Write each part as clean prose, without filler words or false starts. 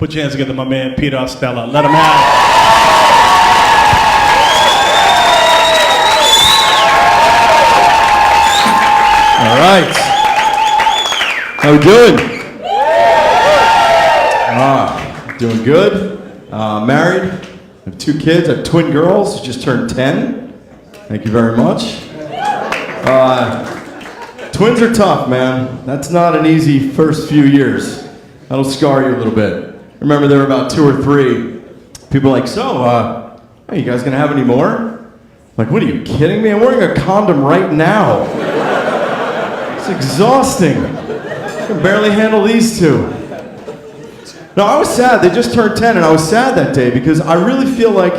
Put your hands together, my man, Peter Ostella. Let him have it. All right. How we doing? Doing good. Married. I have 2 kids. I have twin girls who just turned 10. Thank you very much. Twins are tough, man. That's not an easy first few years. That'll scar you a little bit. I remember there were about 2 or 3. People are like, so, hey, you guys gonna have any more? I'm like, what are you kidding me? I'm wearing a condom right now. It's exhausting. I can barely handle these 2. No, I was sad. They just turned 10, and I was sad that day because I really feel like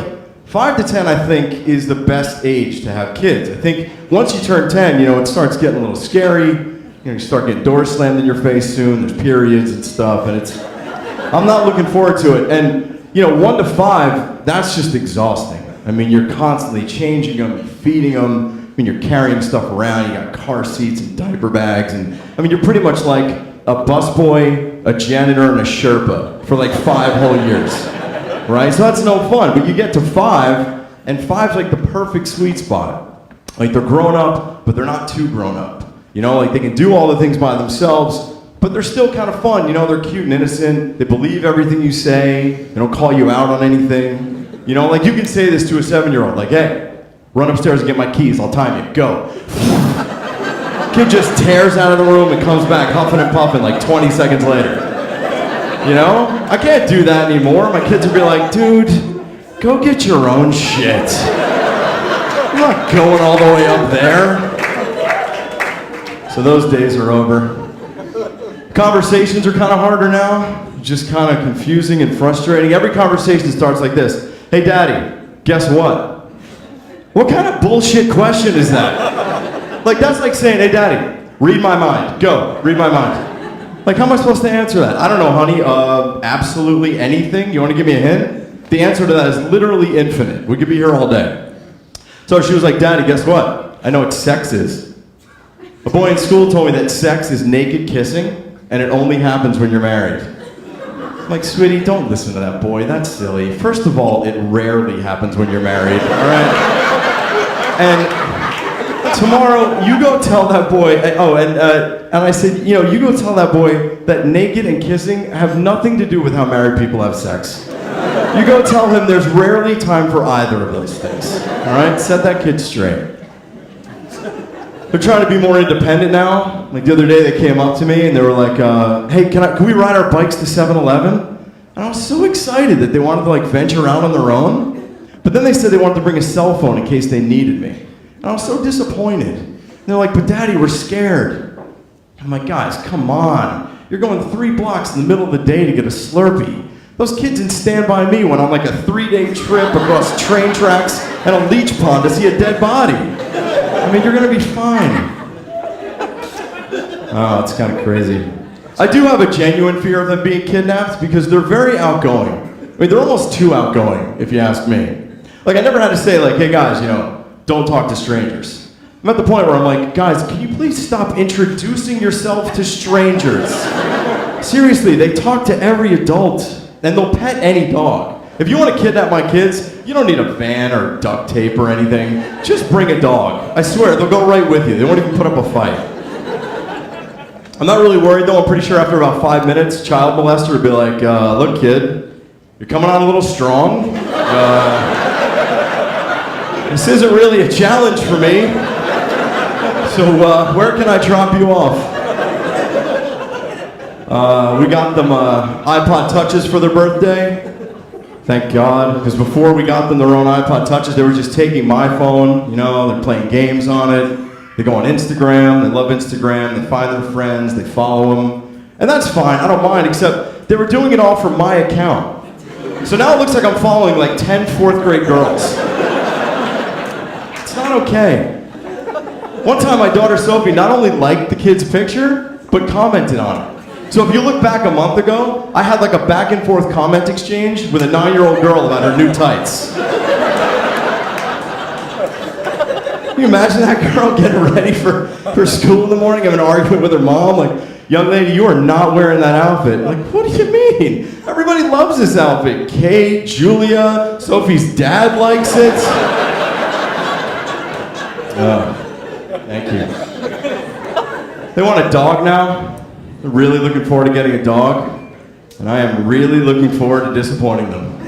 5 to 10, I think, is the best age to have kids. I think once you turn 10, it starts getting a little scary. You start getting doors slammed in your face soon. There's periods and stuff, and I'm not looking forward to it. And 1 to 5, that's just exhausting. I mean, you're constantly changing them, feeding them. I mean, you're carrying stuff around. You got car seats and diaper bags, and I mean, you're pretty much like a busboy, a janitor, and a Sherpa for like 5 whole years, right? So that's no fun. But you get to 5, and 5's like the perfect sweet spot. Like they're grown up, but they're not too grown up. Like they can do all the things by themselves, but they're still kind of fun. They're cute and innocent. They believe everything you say. They don't call you out on anything. Like you can say this to a 7-year-old, like, hey, run upstairs and get my keys. I'll time you. Go. Kid just tears out of the room and comes back huffing and puffing like 20 seconds later. I can't do that anymore. My kids would be like, dude, go get your own shit. I'm not going all the way up there. So those days are over. Conversations are kind of harder now. Just kind of confusing and frustrating. Every conversation starts like this. Hey, Daddy, guess what? What kind of bullshit question is that? Like, that's like saying, hey, Daddy, read my mind. Go, read my mind. Like, how am I supposed to answer that? I don't know, honey. Absolutely anything. You want to give me a hint? The answer to that is literally infinite. We could be here all day. So she was like, Daddy, guess what? I know what sex is. A boy in school told me that sex is naked kissing, and it only happens when you're married. I'm like, sweetie, don't listen to that boy. That's silly. First of all, it rarely happens when you're married, all right? And tomorrow, you go tell that boy, and I said, you go tell that boy that naked and kissing have nothing to do with how married people have sex. You go tell him there's rarely time for either of those things, all right? Set that kid straight. They're trying to be more independent now. Like the other day, they came up to me and they were like, hey, can we ride our bikes to 7-Eleven? And I was so excited that they wanted to like venture out on their own. But then they said they wanted to bring a cell phone in case they needed me. And I was so disappointed. And they're like, but Daddy, we're scared. I'm like, guys, come on. You're going 3 blocks in the middle of the day to get a Slurpee. Those kids in Stand By Me went on like a 3-day trip across train tracks and a leech pond to see a dead body. I mean, you're gonna be fine. Oh, it's kind of crazy. I do have a genuine fear of them being kidnapped because they're very outgoing. I mean, they're almost too outgoing, if you ask me. Like, I never had to say, like, hey guys, don't talk to strangers. I'm at the point where I'm like, guys, can you please stop introducing yourself to strangers? Seriously, they talk to every adult, and they'll pet any dog. If you want to kidnap my kids, you don't need a van or duct tape or anything. Just bring a dog. I swear, they'll go right with you. They won't even put up a fight. I'm not really worried though. I'm pretty sure after about 5 minutes, child molester would be like, look kid, you're coming on a little strong. This isn't really a challenge for me. So where can I drop you off? We got them iPod Touches for their birthday. Thank God, because before we got them their own iPod Touches, they were just taking my phone, they're playing games on it. They go on Instagram, they love Instagram, they find their friends, they follow them. And that's fine, I don't mind, except they were doing it all from my account. So now it looks like I'm following like 10 4th grade girls. It's not okay. One time my daughter Sophie not only liked the kid's picture, but commented on it. So if you look back a month ago, I had like a back and forth comment exchange with a 9-year-old girl about her new tights. Can you imagine that girl getting ready for school in the morning, having an argument with her mom? Like, young lady, you are not wearing that outfit. Like, what do you mean? Everybody loves this outfit. Kate, Julia, Sophie's dad likes it. Thank you. They want a dog now. They're really looking forward to getting a dog. And I am really looking forward to disappointing them.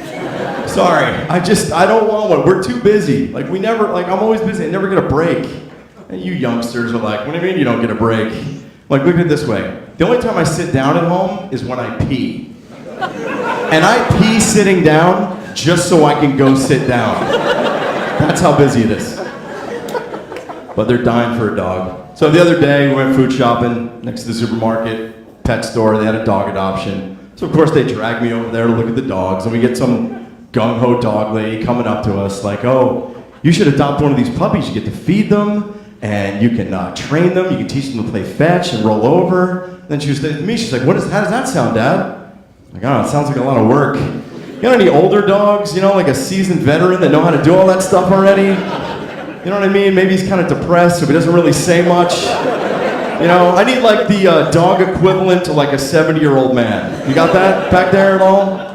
Sorry, I don't want one. We're too busy. Like, I'm always busy. I never get a break. And you youngsters are like, what do you mean you don't get a break? Like, look at it this way. The only time I sit down at home is when I pee. And I pee sitting down just so I can go sit down. That's how busy it is. But they're dying for a dog. So the other day, we went food shopping next to the supermarket, pet store. They had a dog adoption. So, of course, they dragged me over there to look at the dogs. And we get some gung-ho dog lady coming up to us like, oh, you should adopt one of these puppies. You get to feed them, and you can train them. You can teach them to play fetch and roll over. Then she was saying to me, she's like, how does that sound, Dad? I'm like, oh, it sounds like a lot of work. You got any older dogs, like a seasoned veteran that know how to do all that stuff already? You know what I mean? Maybe he's kind of depressed, so he doesn't really say much. I need like the dog equivalent to like a 70-year-old man. You got that back there at all?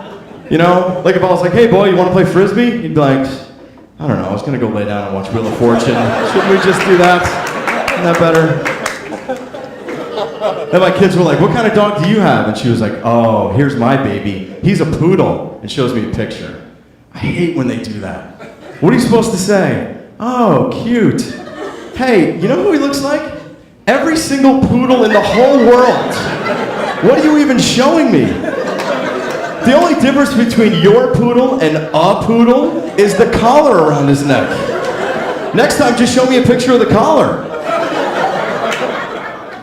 Like if I was like, hey boy, you want to play Frisbee? He'd be like, I don't know, I was going to go lay down and watch Wheel of Fortune. Shouldn't we just do that? Isn't that better? Then my kids were like, what kind of dog do you have? And she was like, oh, here's my baby. He's a poodle. And shows me a picture. I hate when they do that. What are you supposed to say? Oh, cute. Hey, you know who he looks like? Every single poodle in the whole world. What are you even showing me? The only difference between your poodle and a poodle is the collar around his neck. Next time, just show me a picture of the collar.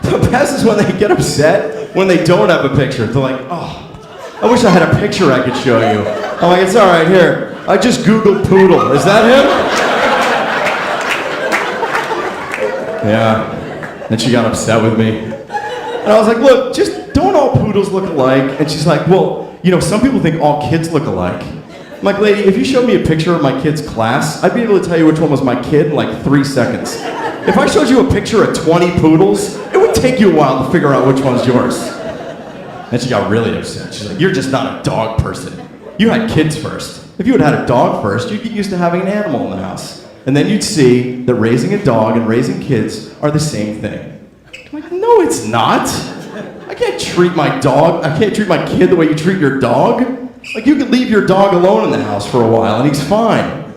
The best is when they get upset when they don't have a picture. They're like, oh, I wish I had a picture I could show you. I'm like, it's all right, here. I just Googled poodle. Is that him? Yeah. Then she got upset with me. And I was like, look, just don't all poodles look alike? And she's like, well, some people think all kids look alike. I'm like, lady, if you showed me a picture of my kid's class, I'd be able to tell you which one was my kid in like 3 seconds. If I showed you a picture of 20 poodles, it would take you a while to figure out which one's yours. And she got really upset. She's like, you're just not a dog person. You had kids first. If you had had a dog first, you'd get used to having an animal in the house. And then you'd see that raising a dog and raising kids are the same thing. I'm like, no, it's not. I can't treat my kid the way you treat your dog. Like, you could leave your dog alone in the house for a while and he's fine.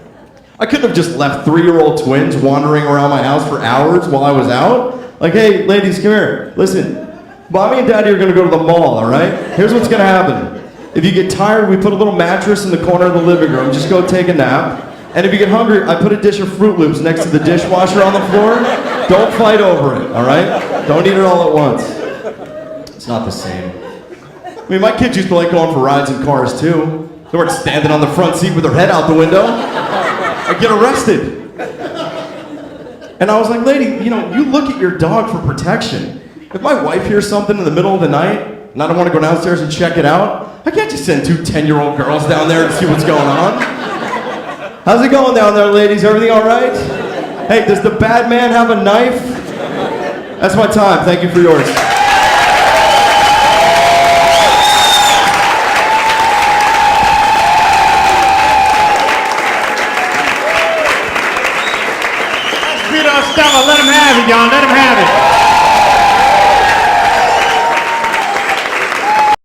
I couldn't have just left 3-year-old twins wandering around my house for hours while I was out. Like, hey, ladies, come here. Listen, Mommy and Daddy are gonna go to the mall, all right? Here's what's gonna happen. If you get tired, we put a little mattress in the corner of the living room. Just go take a nap. And if you get hungry, I put a dish of Fruit Loops next to the dishwasher on the floor. Don't fight over it, all right? Don't eat it all at once. It's not the same. I mean, my kids used to like going for rides in cars, too. They weren't standing on the front seat with their head out the window. I'd get arrested. And I was like, lady, you look at your dog for protection. If my wife hears something in the middle of the night, and I don't want to go downstairs and check it out, I can't just send 2 10-year-old girls down there to see what's going on. How's it going down there, ladies? Everything all right? Hey, does the bad man have a knife? That's my time. Thank you for yours. Ostella, let him have it, y'all. Let him